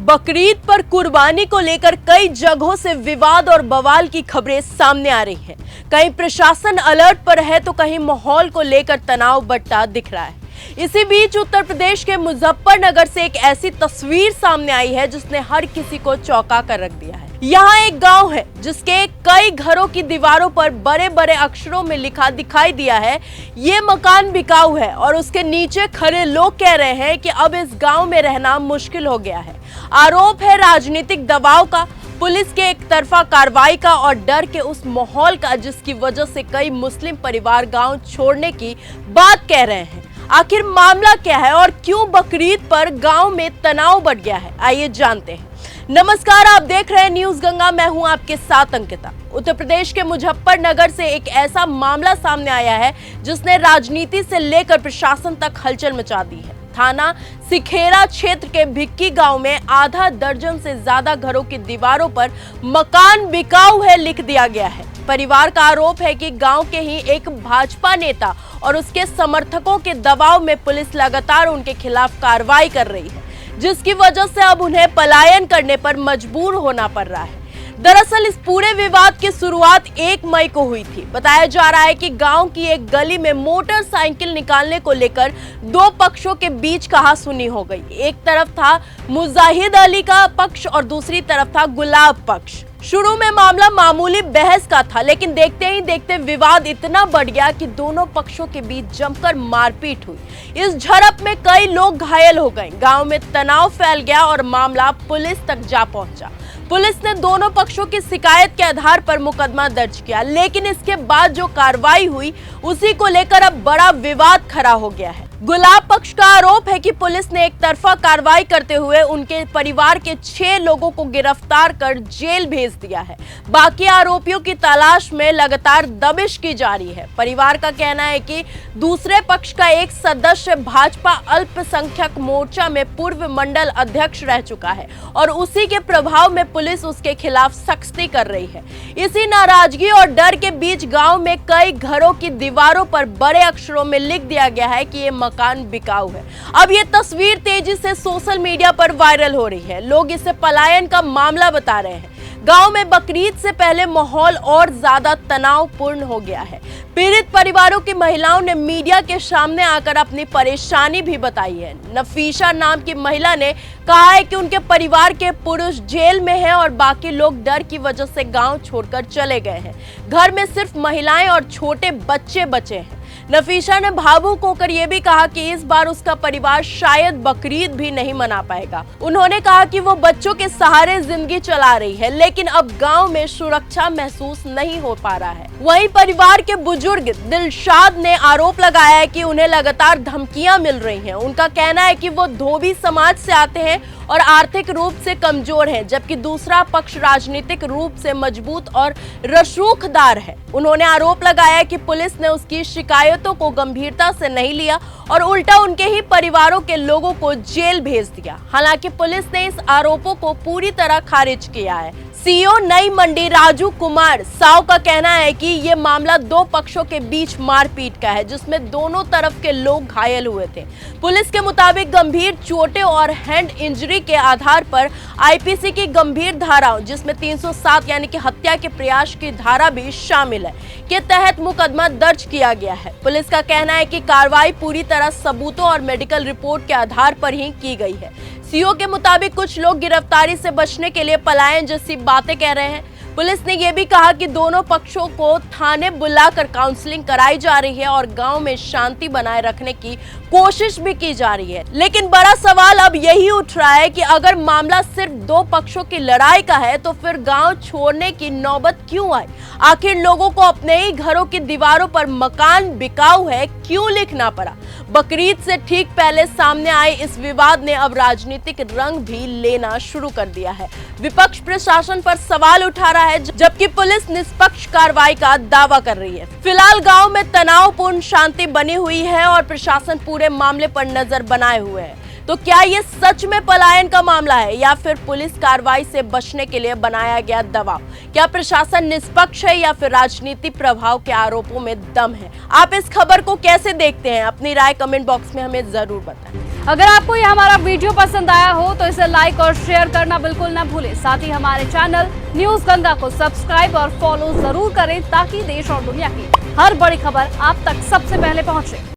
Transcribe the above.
बकरीद पर कुर्बानी को लेकर कई जगहों से विवाद और बवाल की खबरें सामने आ रही हैं। कहीं प्रशासन अलर्ट पर है तो कहीं माहौल को लेकर तनाव बढ़ता दिख रहा है। इसी बीच उत्तर प्रदेश के मुजफ्फरनगर से एक ऐसी तस्वीर सामने आई है जिसने हर किसी को चौंका कर रख दिया है। यहाँ एक गांव है जिसके कई घरों की दीवारों पर बड़े बड़े अक्षरों में लिखा दिखाई दिया है, ये मकान बिकाऊ है। और उसके नीचे खड़े लोग कह रहे हैं कि अब इस गांव में रहना मुश्किल हो गया है। आरोप है राजनीतिक दबाव का, पुलिस के एक तरफा कार्रवाई का और डर के उस माहौल का जिसकी वजह से कई मुस्लिम परिवार गांव छोड़ने की बात कह रहे हैं। आखिर मामला क्या है और क्यों बकरीद पर गांव में तनाव बढ़ गया है, आइए जानते हैं। नमस्कार, आप देख रहे हैं न्यूज गंगा, मैं हूं आपके साथ अंकिता। उत्तर प्रदेश के मुजफ्फरनगर से एक ऐसा मामला सामने आया है जिसने राजनीति से लेकर प्रशासन तक हलचल मचा दी है। थाना सिखेरा क्षेत्र के भिक्की गांव में आधा दर्जन से ज्यादा घरों की दीवारों पर मकान बिकाऊ है लिख दिया गया है। परिवार का आरोप है कि गांव के ही एक भाजपा नेता और उसके समर्थकों के दबाव में पुलिस लगातार उनके खिलाफ कार्रवाई कर रही है, जिसकी वजह से अब उन्हें पलायन करने पर मजबूर होना पड़ रहा है। दरअसल इस पूरे विवाद की शुरुआत 1 मई को हुई थी। बताया जा रहा है कि गांव की एक गली में मोटरसाइकिल निकालने को लेकर दो पक्षों के बीच कहासुनी हो गई। एक तरफ था मुजाहिद अली का पक्ष और दूसरी तरफ था गुलाब पक्ष। शुरू में मामला मामूली बहस का था, लेकिन देखते ही देखते विवाद इतना बढ़ गया कि दोनों पक्षों के बीच जमकर मारपीट हुई। इस झड़प में कई लोग घायल हो गए। गांव में तनाव फैल गया और मामला पुलिस तक जा पहुंचा। पुलिस ने दोनों पक्षों की शिकायत के आधार पर मुकदमा दर्ज किया, लेकिन इसके बाद जो कार्रवाई हुई उसी को लेकर अब बड़ा विवाद खड़ा हो गया है। गुलाब पक्ष का आरोप है कि पुलिस ने एक तरफा कार्रवाई करते हुए उनके परिवार के 6 लोगों को गिरफ्तार कर जेल भेज दिया है। बाकी आरोपियों की तलाश में लगातार दबिश की जा रही है। परिवार का कहना है कि दूसरे पक्ष का एक सदस्य भाजपा अल्पसंख्यक मोर्चा में पूर्व मंडल अध्यक्ष रह चुका है और उसी के प्रभाव में पुलिस उसके खिलाफ सख्ती कर रही है। इसी नाराजगी और डर के बीच गांव में कई घरों की दीवारों पर बड़े अक्षरों में लिख दिया गया है कि ये मकान बिकाऊ है। अब ये तस्वीर तेजी से सोशल मीडिया पर वायरल हो रही है। लोग इसे पलायन का मामला बता रहे हैं। गांव में बकरीद से पहले माहौल और ज्यादा तनावपूर्ण हो गया है। पीड़ित परिवारों की महिलाओं ने मीडिया के सामने आकर अपनी परेशानी भी बताई है। नफीसा नाम की महिला ने कहा है कि उनके परिवार के पुरुष जेल में हैं और बाकी लोग डर की वजह से गांव छोड़कर चले गए हैं। घर में सिर्फ महिलाएं और छोटे बच्चे बचे हैं। नफीसा ने भावुक होकर यह भी कहा कि इस बार उसका परिवार शायद बकरीद भी नहीं मना पाएगा। उन्होंने कहा कि वो बच्चों के सहारे जिंदगी चला रही है, लेकिन अब गांव में सुरक्षा महसूस नहीं हो पा रहा है। वहीं परिवार के बुजुर्ग दिलशाद ने आरोप लगाया है कि उन्हें लगातार धमकियां मिल रही हैं। उनका कहना है कि वो धोबी समाज से आते हैं और आर्थिक रूप से कमजोर है, जबकि दूसरा पक्ष राजनीतिक रूप से मजबूत और रसूखदार है। उन्होंने आरोप लगाया कि पुलिस ने उसकी शिकायतों को गंभीरता से नहीं लिया और उल्टा उनके ही परिवारों के लोगों को जेल भेज दिया। हालांकि पुलिस ने इस आरोपों को पूरी तरह खारिज किया है। सीईओ नई मंडी राजू कुमार साव का कहना है कि ये मामला दो पक्षों के बीच मारपीट का है, जिसमें दोनों तरफ के लोग घायल हुए थे। पुलिस के मुताबिक गंभीर चोटें और हैंड इंजरी के आधार पर आईपीसी की गंभीर धाराओं, जिसमें 307 यानी कि हत्या के प्रयास की धारा भी शामिल है, के तहत मुकदमा दर्ज किया गया है। पुलिस का कहना है कि कार्रवाई पूरी तरह सबूतों और मेडिकल रिपोर्ट के आधार पर ही की गई है। सीओ के मुताबिक कुछ लोग गिरफ्तारी से बचने के लिए पलायन जैसी बातें कह रहे हैं। पुलिस ने यह भी कहा कि दोनों पक्षों को थाने बुलाकर काउंसलिंग कराई जा रही है और गांव में शांति बनाए रखने की कोशिश भी की जा रही है। लेकिन बड़ा सवाल अब यही उठ रहा है कि अगर मामला सिर्फ दो पक्षों की लड़ाई का है तो फिर गांव छोड़ने की नौबत क्यों आई? आखिर लोगों को अपने ही घरों की दीवारों पर मकान बिकाऊ है क्यों लिखना पड़ा? बकरीद से ठीक पहले सामने आए इस विवाद ने अब राजनीतिक रंग भी लेना शुरू कर दिया है। विपक्ष प्रशासन पर सवाल उठा रहा है, जबकि पुलिस निष्पक्ष कार्रवाई का दावा कर रही है। फिलहाल गांव में तनावपूर्ण शांति बनी हुई है और प्रशासन पूरे मामले पर नजर बनाए हुए है। तो क्या ये सच में पलायन का मामला है या फिर पुलिस कार्रवाई से बचने के लिए बनाया गया दबाव? क्या प्रशासन निष्पक्ष है या फिर राजनीति प्रभाव के आरोपों में दम है? आप इस खबर को कैसे देखते हैं? अपनी राय कमेंट बॉक्स में हमें जरूर बताएं। अगर आपको ये हमारा वीडियो पसंद आया हो तो इसे लाइक और शेयर करना बिल्कुल न भूलें। साथ ही हमारे चैनल न्यूज गंगा को सब्सक्राइब और फॉलो जरूर करें ताकि देश और दुनिया की हर बड़ी खबर आप तक सबसे पहले पहुंचे।